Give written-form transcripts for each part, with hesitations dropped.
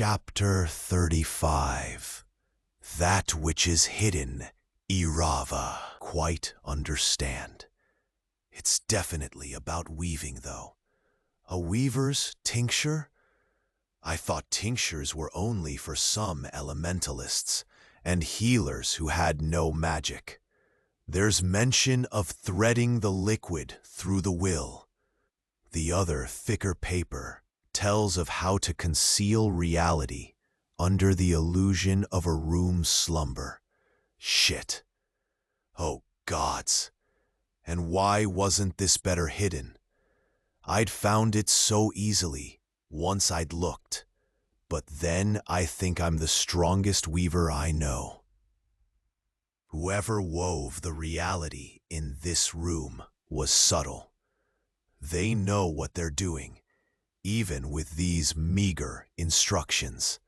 Chapter 35. That which is hidden, Irava. Quite understand. It's definitely about weaving, though. A weaver's tincture? I thought tinctures were only for some elementalists and healers who had no magic. There's mention of threading the liquid through the will. The other, thicker paper tells of how to conceal reality under the illusion of a room's slumber. Shit. Oh, gods. And why wasn't this better hidden? I'd found it so easily once I'd looked, but then I think I'm the strongest weaver I know. Whoever wove the reality in this room was subtle. They know what they're doing, even with these meager instructions.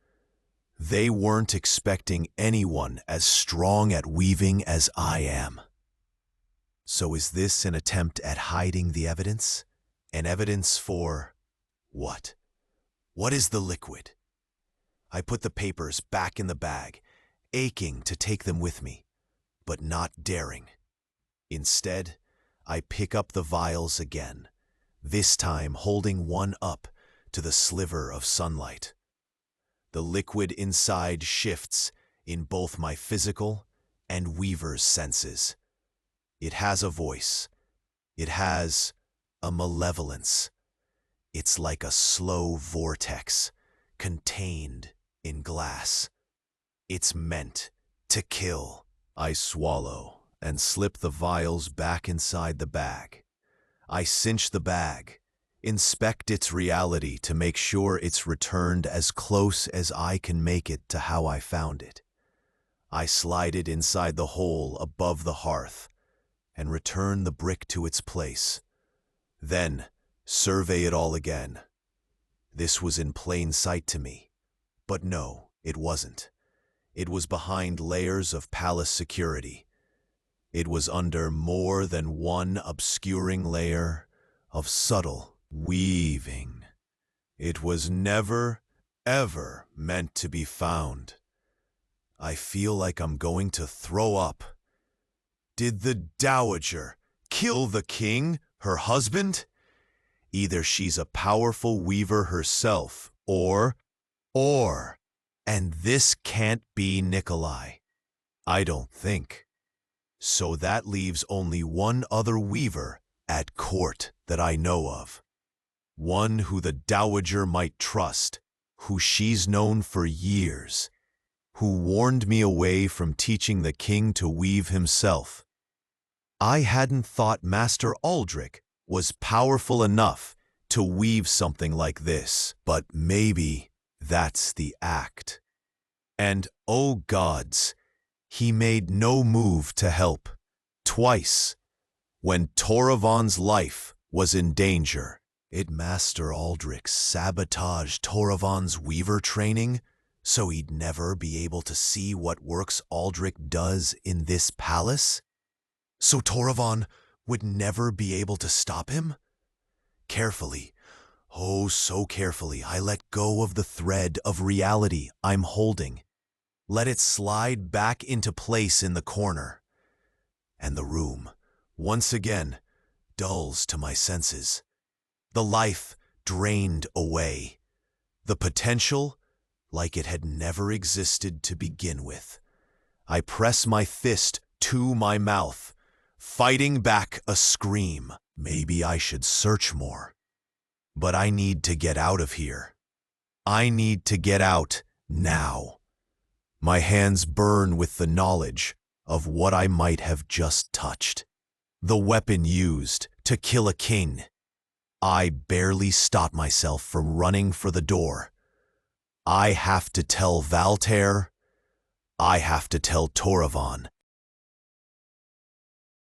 They weren't expecting anyone as strong at weaving as I am. So is this an attempt at hiding the evidence? An evidence for what? What is the liquid? I put the papers back in the bag, aching to take them with me, but not daring. Instead, I pick up the vials again, this time holding one up to the sliver of sunlight. The liquid inside shifts in both my physical and weaver's senses. It has a voice. It has a malevolence. It's like a slow vortex, contained in glass. It's meant to kill. I swallow and slip the vials back inside the bag. I cinch the bag, inspect its reality to make sure it's returned as close as I can make it to how I found it. I slide it inside the hole above the hearth and return the brick to its place. Then, survey it all again. This was in plain sight to me. But no, it wasn't. It was behind layers of palace security. It was under more than one obscuring layer of subtle weaving. It was never, ever meant to be found. I feel like I'm going to throw up. Did the Dowager kill the king, her husband? Either she's a powerful weaver herself, or, and this can't be Nikolai. I don't think. So that leaves only one other weaver at court that I know of. One who the Dowager might trust, who she's known for years, who warned me away from teaching the king to weave himself. I hadn't thought Master Aldrich was powerful enough to weave something like this, but maybe that's the act. And, oh gods, he made no move to help. Twice, when Toravon's life was in danger, did Master Aldrich sabotage Toravon's weaver training so he'd never be able to see what works Aldrich does in this palace? So Toravon would never be able to stop him? Carefully, oh so carefully, I let go of the thread of reality I'm holding. Let it slide back into place in the corner. And the room, once again, dulls to my senses. The life drained away. The potential, like it had never existed to begin with. I press my fist to my mouth, fighting back a scream. Maybe I should search more. But I need to get out of here. I need to get out now. My hands burn with the knowledge of what I might have just touched. The weapon used to kill a king. I barely stop myself from running for the door. I have to tell Valtair. I have to tell Toravon